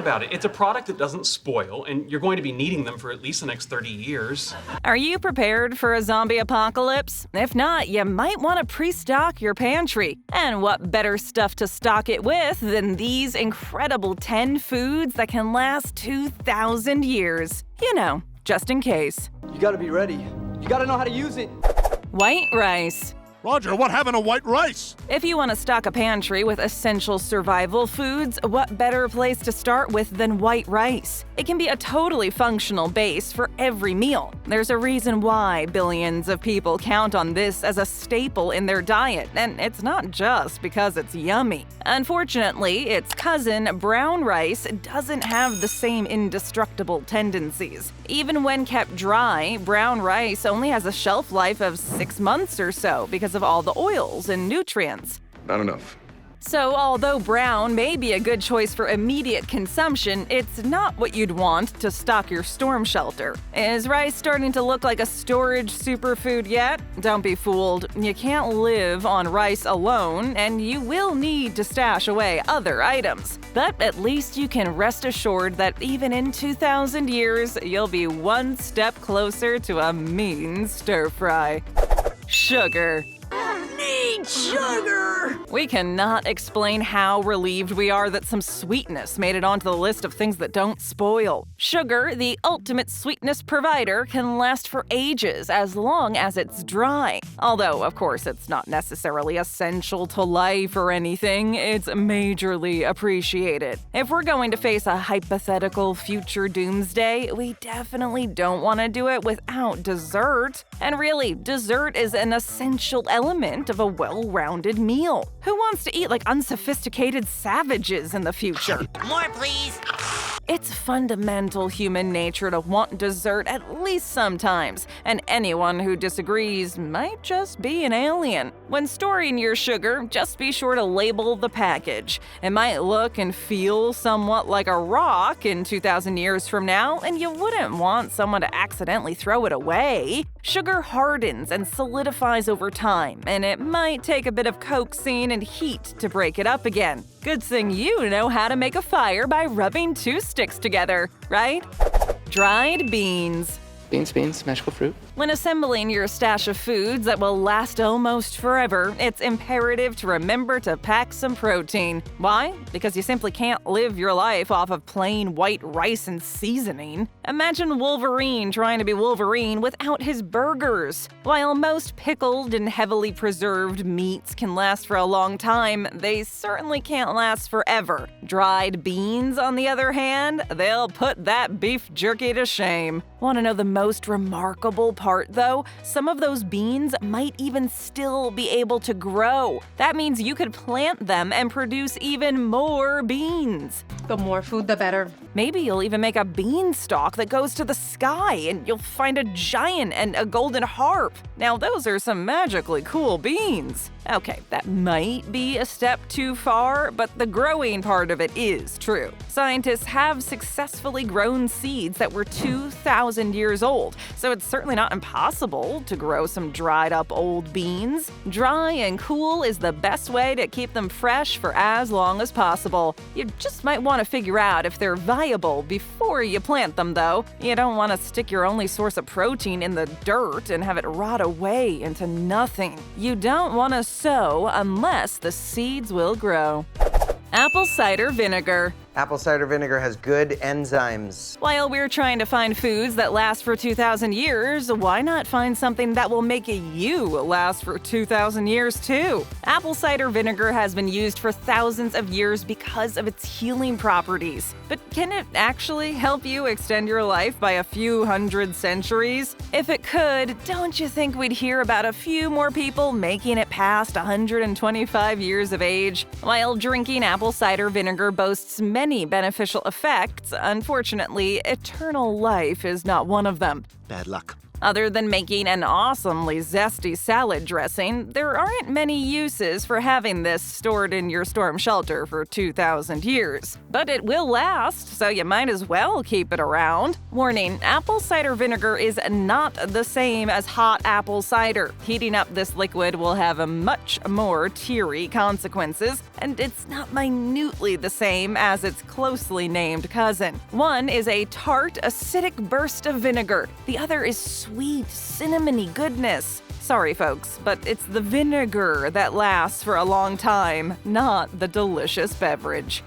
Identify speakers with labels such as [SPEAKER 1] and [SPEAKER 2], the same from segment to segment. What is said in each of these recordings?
[SPEAKER 1] about it. It's a product that doesn't spoil, and you're going to be needing them for at least the next 30 years.
[SPEAKER 2] Are you prepared for a zombie apocalypse? If not, you might want to pre-stock your pantry. And what better stuff to stock it with than these incredible 10 foods that can last 2,000 years? You know, just in case.
[SPEAKER 3] You gotta be ready. You gotta know how to use it.
[SPEAKER 2] White rice.
[SPEAKER 4] Roger, what happened to white rice?
[SPEAKER 2] If you want to stock a pantry with essential survival foods, what better place to start with than white rice? It can be a totally functional base for every meal. There's a reason why billions of people count on this as a staple in their diet, and it's not just because it's yummy. Unfortunately, its cousin, brown rice, doesn't have the same indestructible tendencies. Even when kept dry, brown rice only has a shelf life of 6 months or so because of all the oils and nutrients.
[SPEAKER 5] Not enough.
[SPEAKER 2] So although brown may be a good choice for immediate consumption, it's not what you'd want to stock your storm shelter. Is rice starting to look like a storage superfood yet? Don't be fooled. You can't live on rice alone, and you will need to stash away other items. But at least you can rest assured that even in 2,000 years, you'll be one step closer to a mean stir-fry. Sugar.
[SPEAKER 6] Sugar!
[SPEAKER 2] We cannot explain how relieved we are that some sweetness made it onto the list of things that don't spoil. Sugar, the ultimate sweetness provider, can last for ages as long as it's dry. Although, of course, it's not necessarily essential to life or anything, it's majorly appreciated. If we're going to face a hypothetical future doomsday, we definitely don't want to do it without dessert. And really, dessert is an essential element of a well-rounded meal. Who wants to eat like unsophisticated savages in the future?
[SPEAKER 6] More, please.
[SPEAKER 2] It's fundamental human nature to want dessert at least sometimes, and anyone who disagrees might just be an alien. When storing your sugar, just be sure to label the package. It might look and feel somewhat like a rock in 2,000 years from now, and you wouldn't want someone to accidentally throw it away. Sugar hardens and solidifies over time, and it might take a bit of coaxing and heat to break it up again. Good thing you know how to make a fire by rubbing 2 sticks together, right? Dried beans.
[SPEAKER 3] Beans, magical fruit.
[SPEAKER 2] When assembling your stash of foods that will last almost forever, it's imperative to remember to pack some protein. Why? Because you simply can't live your life off of plain white rice and seasoning. Imagine Wolverine trying to be Wolverine without his burgers. While most pickled and heavily preserved meats can last for a long time, they certainly can't last forever. Dried beans, on the other hand, they'll put that beef jerky to shame. Want to know the most remarkable part, though? Some of those beans might even still be able to grow. That means you could plant them and produce even more beans.
[SPEAKER 7] The more food, the better.
[SPEAKER 2] Maybe you'll even make a beanstalk that goes to the sky, and you'll find a giant and a golden harp. Now, those are some magically cool beans. Okay, that might be a step too far, but the growing part of it is true. Scientists have successfully grown seeds that were 2,000 years old, so it's certainly not impossible to grow some dried up old beans. Dry and cool is the best way to keep them fresh for as long as possible. You just might want to figure out if they're viable before you plant them, though. You don't want to stick your only source of protein in the dirt and have it rot away into nothing. You don't want to sow unless the seeds will grow. Apple cider vinegar.
[SPEAKER 8] Apple cider vinegar has good enzymes.
[SPEAKER 2] While we're trying to find foods that last for 2,000 years, why not find something that will make you last for 2,000 years too? Apple cider vinegar has been used for thousands of years because of its healing properties. But can it actually help you extend your life by a few hundred centuries? If it could, don't you think we'd hear about a few more people making it past 125 years of age? While drinking apple cider vinegar boasts many beneficial effects, unfortunately, eternal life is not one of them.
[SPEAKER 4] Bad luck.
[SPEAKER 2] Other than making an awesomely zesty salad dressing, there aren't many uses for having this stored in your storm shelter for 2,000 years. But it will last, so you might as well keep it around. Warning, apple cider vinegar is not the same as hot apple cider. Heating up this liquid will have a much more teary consequences, and it's not minutely the same as its closely named cousin. One is a tart, acidic burst of vinegar. The other is sweet, cinnamony goodness. Sorry, folks, but it's the vinegar that lasts for a long time, not the delicious beverage.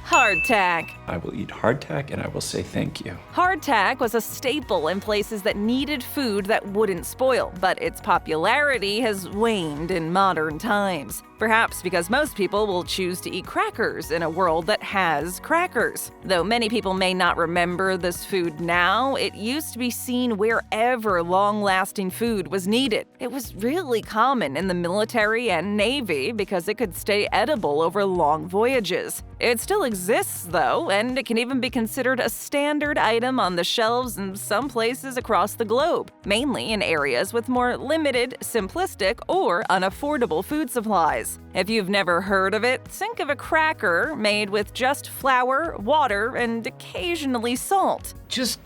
[SPEAKER 2] Hardtack.
[SPEAKER 5] I will eat hardtack and I will say thank you.
[SPEAKER 2] Hardtack was a staple in places that needed food that wouldn't spoil, but its popularity has waned in modern times. Perhaps because most people will choose to eat crackers in a world that has crackers. Though many people may not remember this food now, it used to be seen wherever long-lasting food was needed. It was really common in the military and Navy because it could stay edible over long voyages. It still exists, though, and it can even be considered a standard item on the shelves in some places across the globe, mainly in areas with more limited, simplistic, or unaffordable food supplies. If you've never heard of it, think of a cracker made with just flour, water, and occasionally salt.
[SPEAKER 6] Just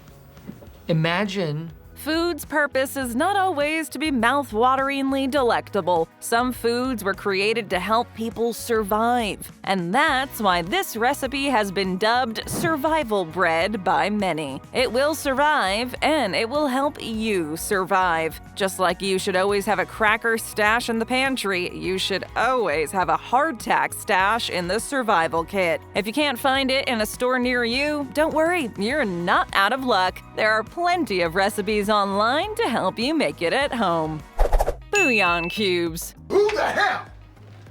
[SPEAKER 6] imagine.
[SPEAKER 2] Food's purpose is not always to be mouth-wateringly delectable. Some foods were created to help people survive. And that's why this recipe has been dubbed survival bread by many. It will survive, and it will help you survive. Just like you should always have a cracker stash in the pantry, you should always have a hardtack stash in the survival kit. If you can't find it in a store near you, don't worry, you're not out of luck. There are plenty of recipes online to help you make it at home. Bouillon Cubes.
[SPEAKER 4] Who the hell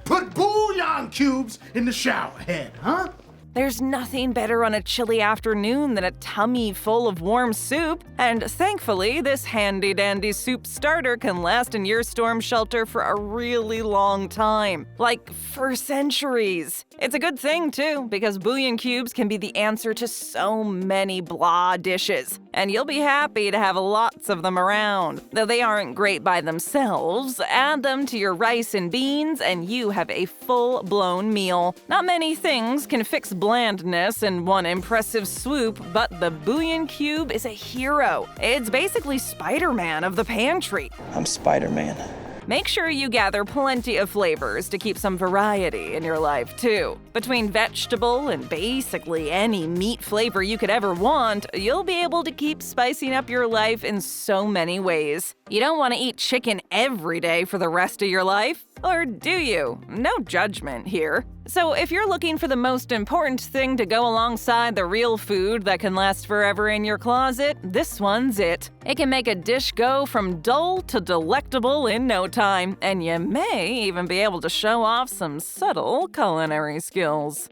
[SPEAKER 4] put bouillon cubes in the shower head, huh?
[SPEAKER 2] There's nothing better on a chilly afternoon than a tummy full of warm soup, and thankfully, this handy-dandy soup starter can last in your storm shelter for a really long time, like for centuries. It's a good thing, too, because bouillon cubes can be the answer to so many blah dishes, and you'll be happy to have lots of them around. Though they aren't great by themselves, add them to your rice and beans, and you have a full-blown meal. Not many things can fix blandness in one impressive swoop, but the bouillon cube is a hero. It's basically Spider-Man of the pantry.
[SPEAKER 3] I'm Spider-Man.
[SPEAKER 2] Make sure you gather plenty of flavors to keep some variety in your life, too. Between vegetable and basically any meat flavor you could ever want, you'll be able to keep spicing up your life in so many ways. You don't want to eat chicken every day for the rest of your life, or do you? No judgment here. So if you're looking for the most important thing to go alongside the real food that can last forever in your closet, this one's it. It can make a dish go from dull to delectable in no time, and you may even be able to show off some subtle culinary skills.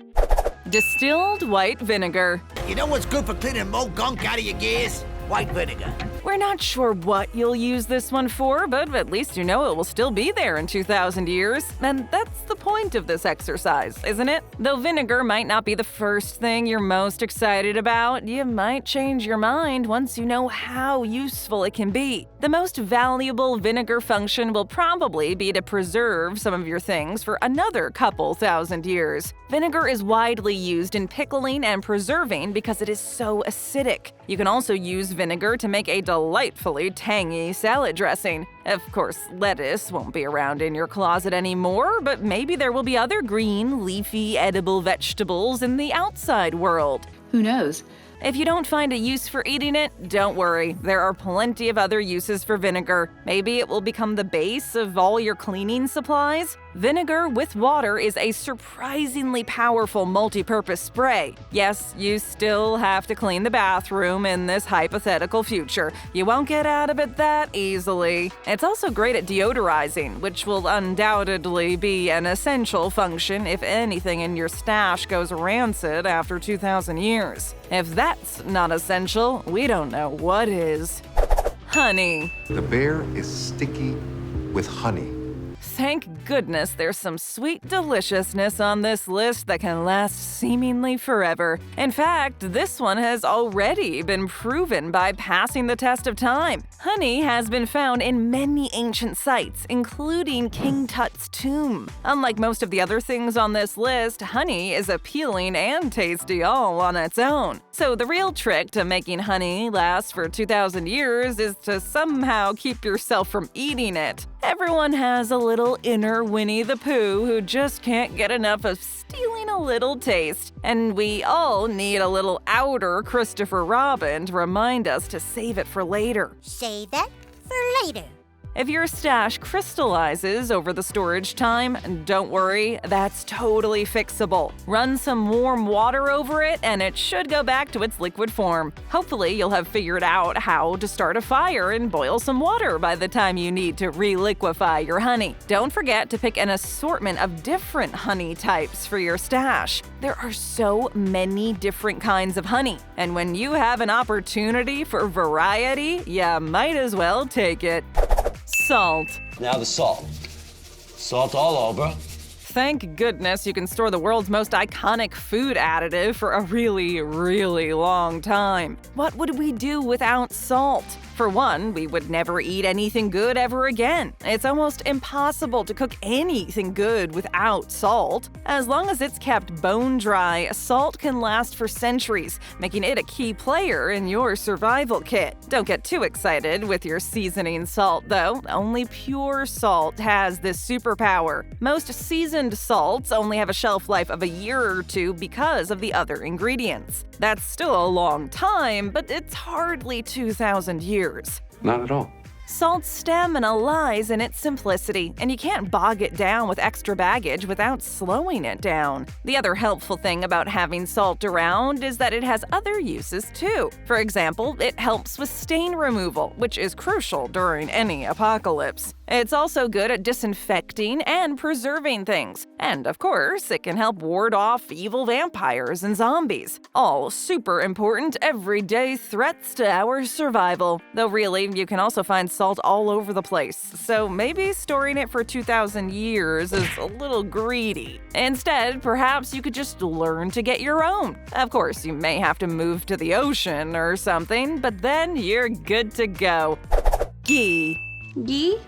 [SPEAKER 2] Distilled white vinegar.
[SPEAKER 7] You know what's good for cleaning more gunk out of your gas? White vinegar.
[SPEAKER 2] We're not sure what you'll use this one for, but at least you know it will still be there in 2,000 years. And that's the point of this exercise, isn't it? Though vinegar might not be the first thing you're most excited about, you might change your mind once you know how useful it can be. The most valuable vinegar function will probably be to preserve some of your things for another couple thousand years. Vinegar is widely used in pickling and preserving because it is so acidic. You can also use vinegar to make a delightfully tangy salad dressing. Of course, lettuce won't be around in your closet anymore, but maybe there will be other green, leafy, edible vegetables in the outside world.
[SPEAKER 9] Who knows?
[SPEAKER 2] If you don't find a use for eating it, don't worry. There are plenty of other uses for vinegar. Maybe it will become the base of all your cleaning supplies. Vinegar with water is a surprisingly powerful multi-purpose spray. Yes, you still have to clean the bathroom in this hypothetical future. You won't get out of it that easily. It's also great at deodorizing, which will undoubtedly be an essential function if anything in your stash goes rancid after 2,000 years. If that's not essential, we don't know what is. Honey.
[SPEAKER 10] The bear is sticky with honey.
[SPEAKER 2] thank goodness there's some sweet deliciousness on this list that can last seemingly forever. In fact, this one has already been proven by passing the test of time. Honey has been found in many ancient sites, including King Tut's tomb. Unlike most of the other things on this list, honey is appealing and tasty all on its own. So the real trick to making honey last for 2,000 years is to somehow keep yourself from eating it. Everyone has a little inner Winnie the Pooh who just can't get enough of stealing a little taste. And we all need a little outer Christopher Robin to remind us to save it for later.
[SPEAKER 9] Save that for later.
[SPEAKER 2] If your stash crystallizes over the storage time, don't worry, that's totally fixable. Run some warm water over it and it should go back to its liquid form. Hopefully, you'll have figured out how to start a fire and boil some water by the time you need to reliquefy your honey. Don't forget to pick an assortment of different honey types for your stash. There are so many different kinds of honey, and when you have an opportunity for variety, you might as well take it. Salt.
[SPEAKER 10] Now the salt. Salt all over.
[SPEAKER 2] Thank goodness you can store the world's most iconic food additive for a really, really long time. What would we do without salt? For one, we would never eat anything good ever again. It's almost impossible to cook anything good without salt. As long as it's kept bone dry, salt can last for centuries, making it a key player in your survival kit. Don't get too excited with your seasoning salt, though. Only pure salt has this superpower. Most seasoned salts only have a shelf life of a year or two because of the other ingredients. That's still a long time, but it's hardly 2,000 years.
[SPEAKER 5] Not at all.
[SPEAKER 2] Salt's stamina lies in its simplicity, and you can't bog it down with extra baggage without slowing it down. The other helpful thing about having salt around is that it has other uses too. For example, it helps with stain removal, which is crucial during any apocalypse. It's also good at disinfecting and preserving things. And of course, it can help ward off evil vampires and zombies. All super important everyday threats to our survival. Though really, you can also find salt all over the place, so maybe storing it for 2,000 years is a little greedy. Instead, perhaps you could just learn to get your own. Of course, you may have to move to the ocean or something, but then you're good to go. Ghee.
[SPEAKER 9] Ghee?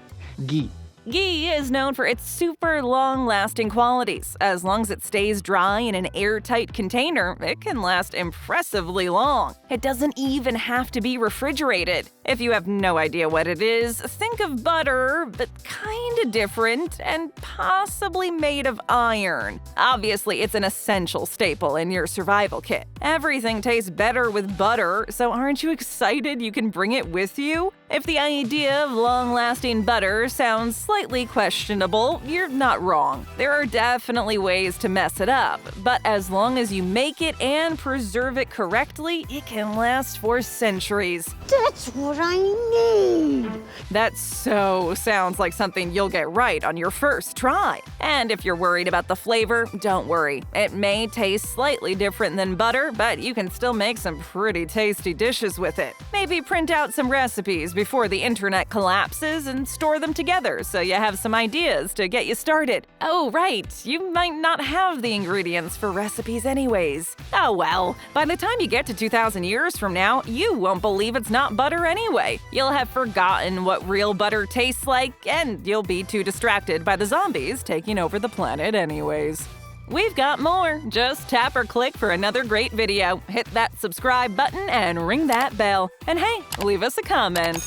[SPEAKER 3] Ghee.
[SPEAKER 2] Ghee is known for its super long-lasting qualities. As long as it stays dry in an airtight container, it can last impressively long. It doesn't even have to be refrigerated. If you have no idea what it is, think of butter, but kinda different and possibly made of iron. Obviously, it's an essential staple in your survival kit. Everything tastes better with butter, so aren't you excited you can bring it with you? If the idea of long-lasting butter sounds slightly questionable, you're not wrong. There are definitely ways to mess it up, but as long as you make it and preserve it correctly, it can last for centuries.
[SPEAKER 9] That's what I need.
[SPEAKER 2] That so sounds like something you'll get right on your first try. And if you're worried about the flavor, don't worry. It may taste slightly different than butter, but you can still make some pretty tasty dishes with it. Maybe print out some recipes before the internet collapses and store them together so you have some ideas to get you started. Oh, right, you might not have the ingredients for recipes anyways. Oh well, by the time you get to 2,000 years from now, you won't believe it's not butter anyway. You'll have forgotten what real butter tastes like, and you'll be too distracted by the zombies taking over the planet anyways. We've got more. Just tap or click for another great video. Hit that subscribe button and ring that bell. And hey, leave us a comment.